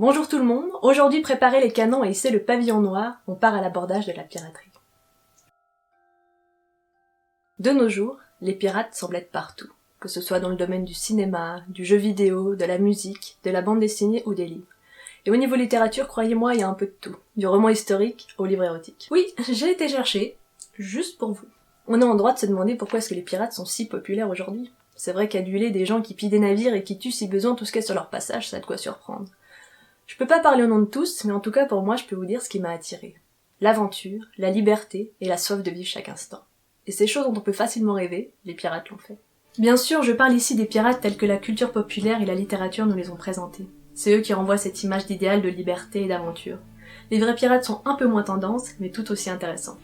Bonjour tout le monde, aujourd'hui préparez les canons et hissez le pavillon noir, on part à l'abordage de la piraterie. De nos jours, les pirates semblent être partout, que ce soit dans le domaine du cinéma, du jeu vidéo, de la musique, de la bande dessinée ou des livres. Et au niveau littérature, croyez-moi, il y a un peu de tout, du roman historique au livre érotique. Oui, j'ai été chercher, juste pour vous. On est en droit de se demander pourquoi est-ce que les pirates sont si populaires aujourd'hui. C'est vrai qu'aduler des gens qui pillent des navires et qui tuent si besoin tout ce qu'il y a sur leur passage, ça a de quoi surprendre. Je peux pas parler au nom de tous, mais en tout cas pour moi je peux vous dire ce qui m'a attiré. L'aventure, la liberté et la soif de vivre chaque instant. Et ces choses dont on peut facilement rêver, les pirates l'ont fait. Bien sûr, je parle ici des pirates tels que la culture populaire et la littérature nous les ont présentés. C'est eux qui renvoient cette image d'idéal de liberté et d'aventure. Les vrais pirates sont un peu moins tendance, mais tout aussi intéressants.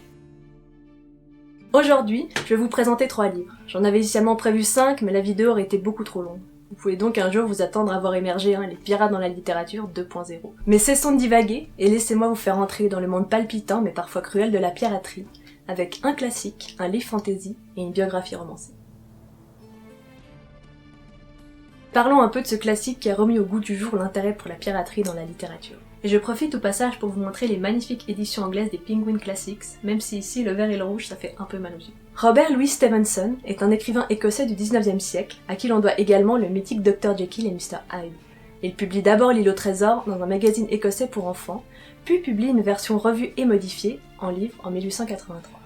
Aujourd'hui, je vais vous présenter 3 livres. J'en avais initialement prévu 5, mais la vidéo aurait été beaucoup trop longue. Vous pouvez donc un jour vous attendre à voir émerger les pirates dans la littérature 2.0. Mais cessons de divaguer et laissez-moi vous faire entrer dans le monde palpitant mais parfois cruel de la piraterie, avec un classique, un livre fantasy et une biographie romancée. Parlons un peu de ce classique qui a remis au goût du jour l'intérêt pour la piraterie dans la littérature. Et je profite au passage pour vous montrer les magnifiques éditions anglaises des Penguin Classics, même si ici le vert et le rouge ça fait un peu mal aux yeux. Robert Louis Stevenson est un écrivain écossais du 19e siècle, à qui l'on doit également le mythique Dr Jekyll et Mr Hyde. Il publie d'abord L'île au trésor dans un magazine écossais pour enfants, puis publie une version revue et modifiée, en livre, en 1883.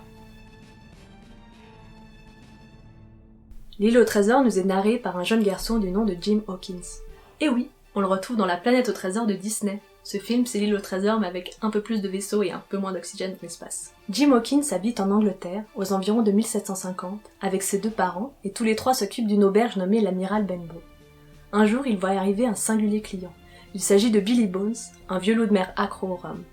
L'île au trésor nous est narrée par un jeune garçon du nom de Jim Hawkins. Et oui, on le retrouve dans La planète au trésor de Disney. Ce film, c'est l'île au trésor mais avec un peu plus de vaisseaux et un peu moins d'oxygène dans l'espace. Jim Hawkins habite en Angleterre, aux environs de 1750, avec ses 2 parents, et tous les 3 s'occupent d'une auberge nommée l'Amiral Benbow. Un jour, il voit arriver un singulier client. Il s'agit de Billy Bones, un vieux loup de mer accro au rhum.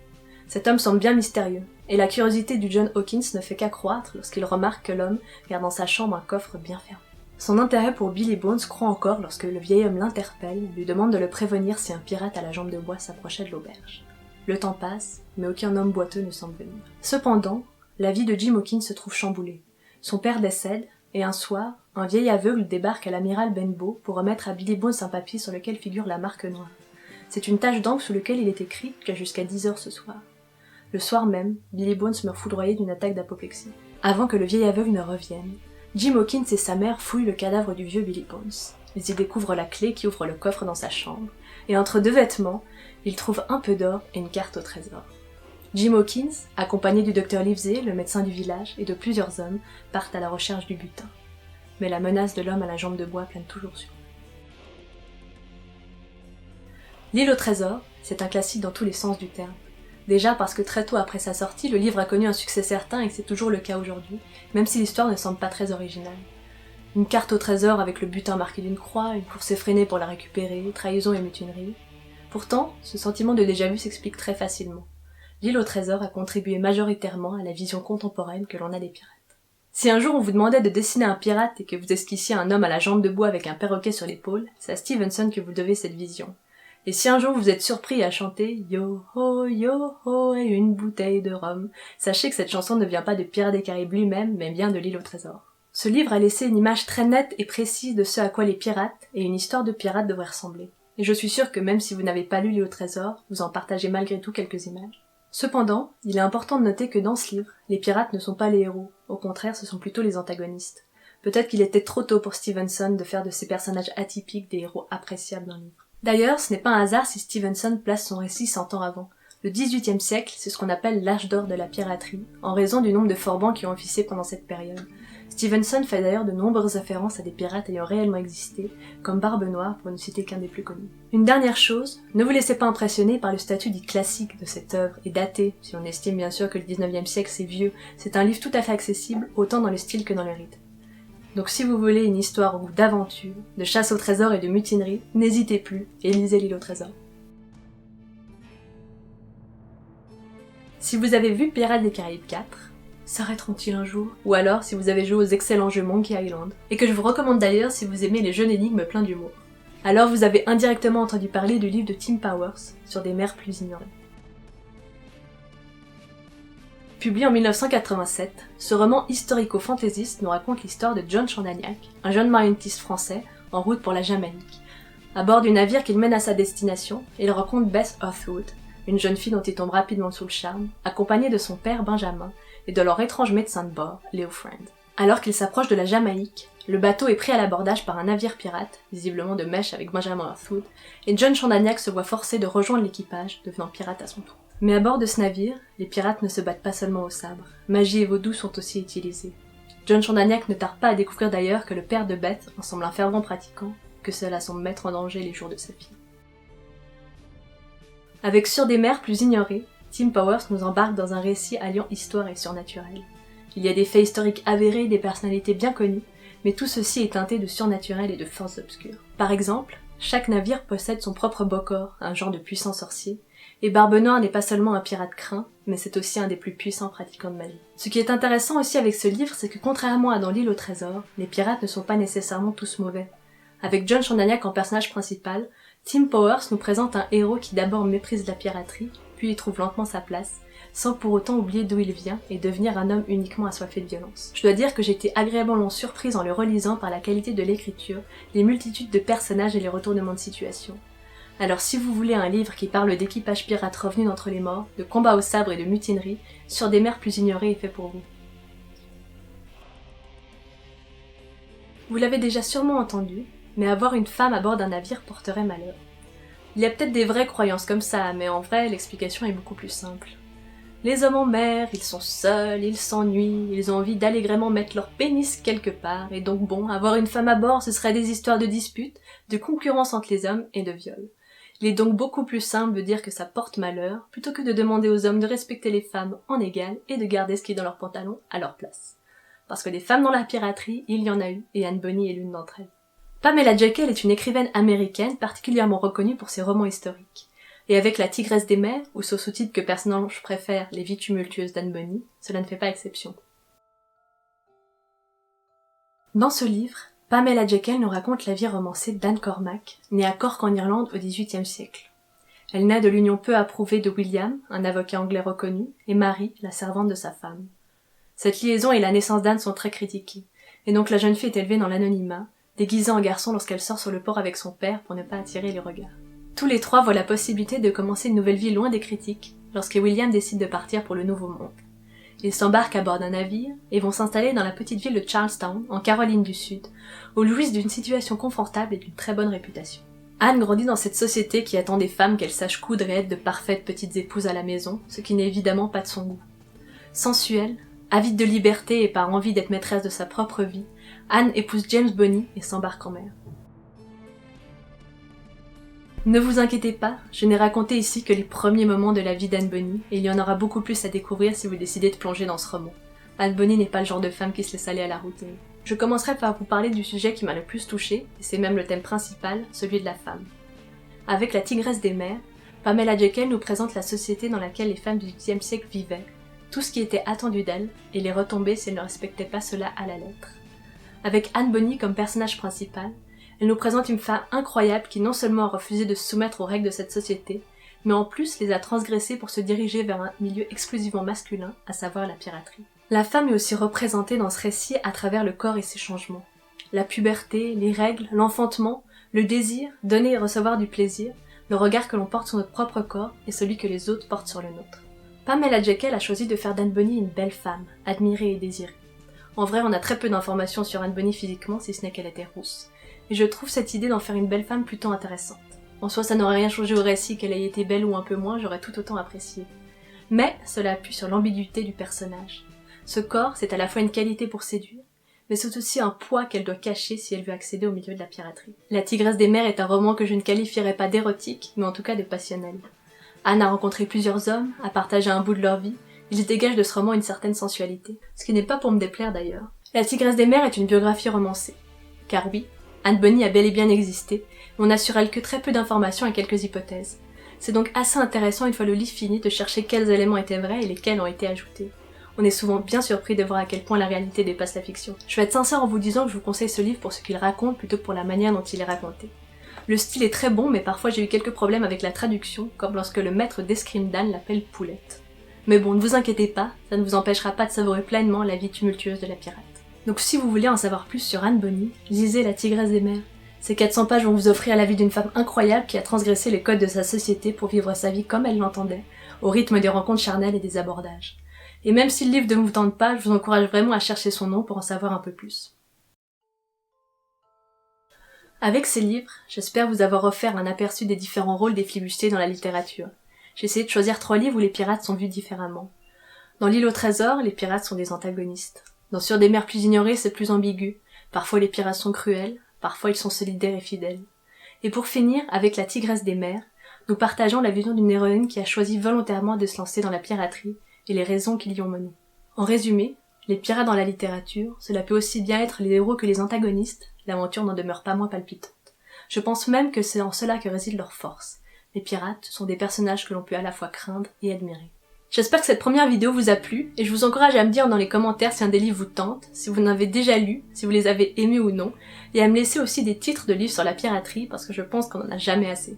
Cet homme semble bien mystérieux, et la curiosité du jeune Hawkins ne fait qu'accroître lorsqu'il remarque que l'homme garde dans sa chambre un coffre bien fermé. Son intérêt pour Billy Bones croît encore lorsque le vieil homme l'interpelle et lui demande de le prévenir si un pirate à la jambe de bois s'approchait de l'auberge. Le temps passe, mais aucun homme boiteux ne semble venir. Cependant, la vie de Jim Hawkins se trouve chamboulée. Son père décède, et un soir, un vieil aveugle débarque à l'amiral Benbow pour remettre à Billy Bones un papier sur lequel figure la marque noire. C'est une tache d'encre sous laquelle il est écrit qu'il y a jusqu'à 10 heures ce soir. Le soir même, Billy Bones meurt foudroyé d'une attaque d'apoplexie. Avant que le vieil aveugle ne revienne, Jim Hawkins et sa mère fouillent le cadavre du vieux Billy Bones. Ils y découvrent la clé qui ouvre le coffre dans sa chambre, et entre 2 vêtements, ils trouvent un peu d'or et une carte au trésor. Jim Hawkins, accompagné du docteur Livesey, le médecin du village, et de plusieurs hommes, partent à la recherche du butin. Mais la menace de l'homme à la jambe de bois plane toujours sur eux. L'île au trésor, c'est un classique dans tous les sens du terme. Déjà parce que très tôt après sa sortie, le livre a connu un succès certain et que c'est toujours le cas aujourd'hui, même si l'histoire ne semble pas très originale. Une carte au trésor avec le butin marqué d'une croix, une course effrénée pour la récupérer, trahison et mutinerie. Pourtant, ce sentiment de déjà-vu s'explique très facilement. L'île au trésor a contribué majoritairement à la vision contemporaine que l'on a des pirates. Si un jour on vous demandait de dessiner un pirate et que vous esquissiez un homme à la jambe de bois avec un perroquet sur l'épaule, c'est à Stevenson que vous devez cette vision. Et si un jour vous êtes surpris à chanter « Yo ho et une bouteille de rhum », sachez que cette chanson ne vient pas de Pirates des Caraïbes lui-même, mais bien de l'île au trésor. Ce livre a laissé une image très nette et précise de ce à quoi les pirates et une histoire de pirates devraient ressembler. Et je suis sûre que même si vous n'avez pas lu l'île au trésor, vous en partagez malgré tout quelques images. Cependant, il est important de noter que dans ce livre, les pirates ne sont pas les héros, au contraire ce sont plutôt les antagonistes. Peut-être qu'il était trop tôt pour Stevenson de faire de ces personnages atypiques des héros appréciables d'un livre. D'ailleurs, ce n'est pas un hasard si Stevenson place son récit 100 ans avant. Le XVIIIe siècle, c'est ce qu'on appelle l'âge d'or de la piraterie, en raison du nombre de forbans qui ont officié pendant cette période. Stevenson fait d'ailleurs de nombreuses références à des pirates ayant réellement existé, comme Barbe Noire pour ne citer qu'un des plus connus. Une dernière chose, ne vous laissez pas impressionner par le statut dit classique de cette œuvre, et daté, si on estime bien sûr que le XIXe siècle c'est vieux, c'est un livre tout à fait accessible, autant dans le style que dans le rythme. Donc si vous voulez une histoire d'aventure, de chasse au trésor et de mutinerie, n'hésitez plus et lisez l'île au trésor. Si vous avez vu Pirates des Caraïbes 4, s'arrêteront-ils un jour? Ou alors si vous avez joué aux excellents jeux Monkey Island, et que je vous recommande d'ailleurs si vous aimez les jeux d'énigmes pleins d'humour. Alors vous avez indirectement entendu parler du livre de Tim Powers, sur des mers plus ignorées. Publié en 1987, ce roman historico-fantaisiste nous raconte l'histoire de John Chandaniac, un jeune marinettiste français en route pour la Jamaïque, À bord du navire qu'il mène à sa destination, il rencontre Beth Hawthwood, une jeune fille dont il tombe rapidement sous le charme, accompagnée de son père Benjamin et de leur étrange médecin de bord, Leo Friend. Alors qu'il s'approche de la Jamaïque, le bateau est pris à l'abordage par un navire pirate, visiblement de mèche avec Benjamin Hawthwood, et John Chandaniac se voit forcé de rejoindre l'équipage, devenant pirate à son tour. Mais à bord de ce navire, les pirates ne se battent pas seulement au sabre, magie et vaudou sont aussi utilisés. John Chandaniac ne tarde pas à découvrir d'ailleurs que le père de Beth en semble un fervent pratiquant, que cela semble mettre en danger les jours de sa fille. Avec Sur des mers plus ignorées, Tim Powers nous embarque dans un récit alliant histoire et surnaturel. Il y a des faits historiques avérés et des personnalités bien connues, mais tout ceci est teinté de surnaturel et de forces obscures. Par exemple, chaque navire possède son propre bokor, un genre de puissant sorcier, et Barbe Noire n'est pas seulement un pirate craint, mais c'est aussi un des plus puissants pratiquants de magie. Ce qui est intéressant aussi avec ce livre, c'est que contrairement à dans l'île au trésor, les pirates ne sont pas nécessairement tous mauvais. Avec John Chandaniac en personnage principal, Tim Powers nous présente un héros qui d'abord méprise la piraterie, puis y trouve lentement sa place, sans pour autant oublier d'où il vient et devenir un homme uniquement assoiffé de violence. Je dois dire que j'ai été agréablement surprise en le relisant par la qualité de l'écriture, les multitudes de personnages et les retournements de situation. Alors si vous voulez un livre qui parle d'équipage pirate revenu d'entre les morts, de combats au sabre et de mutinerie, Sur des mers plus ignorées est fait pour vous. Vous l'avez déjà sûrement entendu, mais avoir une femme à bord d'un navire porterait malheur. Il y a peut-être des vraies croyances comme ça, mais en vrai, l'explication est beaucoup plus simple. Les hommes en mer, ils sont seuls, ils s'ennuient, ils ont envie d'allègrement mettre leur pénis quelque part, et donc bon, avoir une femme à bord, ce serait des histoires de disputes, de concurrence entre les hommes et de viol. Il est donc beaucoup plus simple de dire que ça porte malheur, plutôt que de demander aux hommes de respecter les femmes en égal et de garder ce qui est dans leurs pantalons à leur place. Parce que des femmes dans la piraterie, il y en a eu, et Anne Bonny est l'une d'entre elles. Pamela Jekyll est une écrivaine américaine particulièrement reconnue pour ses romans historiques. Et avec La Tigresse des mers, ou son sous-titre que personnellement je préfère, Les vies tumultueuses d'Anne Bonny, cela ne fait pas exception. Dans ce livre, Pamela Jekyll nous raconte la vie romancée d'Anne Cormack, née à Cork en Irlande au XVIIIe siècle. Elle naît de l'union peu approuvée de William, un avocat anglais reconnu, et Marie, la servante de sa femme. Cette liaison et la naissance d'Anne sont très critiquées, et donc la jeune fille est élevée dans l'anonymat, déguisée en garçon lorsqu'elle sort sur le port avec son père pour ne pas attirer les regards. Tous les trois voient la possibilité de commencer une nouvelle vie loin des critiques, lorsque William décide de partir pour le Nouveau Monde. Ils s'embarquent à bord d'un navire et vont s'installer dans la petite ville de Charlestown, en Caroline du Sud, où ils jouissent d'une situation confortable et d'une très bonne réputation. Anne grandit dans cette société qui attend des femmes qu'elle sache coudre et être de parfaites petites épouses à la maison, ce qui n'est évidemment pas de son goût. Sensuelle, avide de liberté et par envie d'être maîtresse de sa propre vie, Anne épouse James Bonny et s'embarque en mer. Ne vous inquiétez pas, je n'ai raconté ici que les premiers moments de la vie d'Anne Bonny, et il y en aura beaucoup plus à découvrir si vous décidez de plonger dans ce roman. Anne Bonny n'est pas le genre de femme qui se laisse aller à la routine. Je commencerai par vous parler du sujet qui m'a le plus touchée, et c'est même le thème principal, celui de la femme. Avec La Tigresse des mers, Pamela Jekyll nous présente la société dans laquelle les femmes du XVIIIe siècle vivaient, tout ce qui était attendu d'elles, et les retombées si elles ne respectaient pas cela à la lettre. Avec Anne Bonny comme personnage principal, elle nous présente une femme incroyable qui non seulement a refusé de se soumettre aux règles de cette société, mais en plus les a transgressées pour se diriger vers un milieu exclusivement masculin, à savoir la piraterie. La femme est aussi représentée dans ce récit à travers le corps et ses changements. La puberté, les règles, l'enfantement, le désir, donner et recevoir du plaisir, le regard que l'on porte sur notre propre corps et celui que les autres portent sur le nôtre. Pamela Jekyll a choisi de faire d'Anne Bonny une belle femme, admirée et désirée. En vrai, on a très peu d'informations sur Anne Bonny physiquement, si ce n'est qu'elle était rousse. Et je trouve cette idée d'en faire une belle femme plutôt intéressante. En soi, ça n'aurait rien changé au récit qu'elle ait été belle ou un peu moins, j'aurais tout autant apprécié. Mais cela appuie sur l'ambiguïté du personnage. Ce corps, c'est à la fois une qualité pour séduire, mais c'est aussi un poids qu'elle doit cacher si elle veut accéder au milieu de la piraterie. La Tigresse des mers est un roman que je ne qualifierais pas d'érotique, mais en tout cas de passionnel. Anne a rencontré plusieurs hommes, a partagé un bout de leur vie, il dégage de ce roman une certaine sensualité, ce qui n'est pas pour me déplaire d'ailleurs. La Tigresse des mers est une biographie romancée. Car oui, Anne Bonny a bel et bien existé, mais on n'a sur elle que très peu d'informations et quelques hypothèses. C'est donc assez intéressant une fois le livre fini de chercher quels éléments étaient vrais et lesquels ont été ajoutés. On est souvent bien surpris de voir à quel point la réalité dépasse la fiction. Je vais être sincère en vous disant que je vous conseille ce livre pour ce qu'il raconte plutôt que pour la manière dont il est raconté. Le style est très bon, mais parfois j'ai eu quelques problèmes avec la traduction, comme lorsque le maître d'escrime d'Anne l'appelle Poulette. Mais bon, ne vous inquiétez pas, ça ne vous empêchera pas de savourer pleinement la vie tumultueuse de la pirate. Donc si vous voulez en savoir plus sur Anne Bonny, lisez La Tigresse des mers. Ces 400 pages vont vous offrir la vie d'une femme incroyable qui a transgressé les codes de sa société pour vivre sa vie comme elle l'entendait, au rythme des rencontres charnelles et des abordages. Et même si le livre ne vous tente pas, je vous encourage vraiment à chercher son nom pour en savoir un peu plus. Avec ces livres, j'espère vous avoir offert un aperçu des différents rôles des flibustiers dans la littérature. J'ai essayé de choisir 3 livres où les pirates sont vus différemment. Dans L'île au trésor, les pirates sont des antagonistes. Dans Sur des mers plus ignorées, c'est plus ambigu. Parfois les pirates sont cruels, parfois ils sont solidaires et fidèles. Et pour finir, avec La tigresse des mers, nous partageons la vision d'une héroïne qui a choisi volontairement de se lancer dans la piraterie et les raisons qui l'y ont menée. En résumé, les pirates dans la littérature, cela peut aussi bien être les héros que les antagonistes, l'aventure n'en demeure pas moins palpitante. Je pense même que c'est en cela que réside leur force. Les pirates sont des personnages que l'on peut à la fois craindre et admirer. J'espère que cette première vidéo vous a plu, et je vous encourage à me dire dans les commentaires si un des livres vous tente, si vous en avez déjà lu, si vous les avez aimés ou non, et à me laisser aussi des titres de livres sur la piraterie, parce que je pense qu'on en a jamais assez.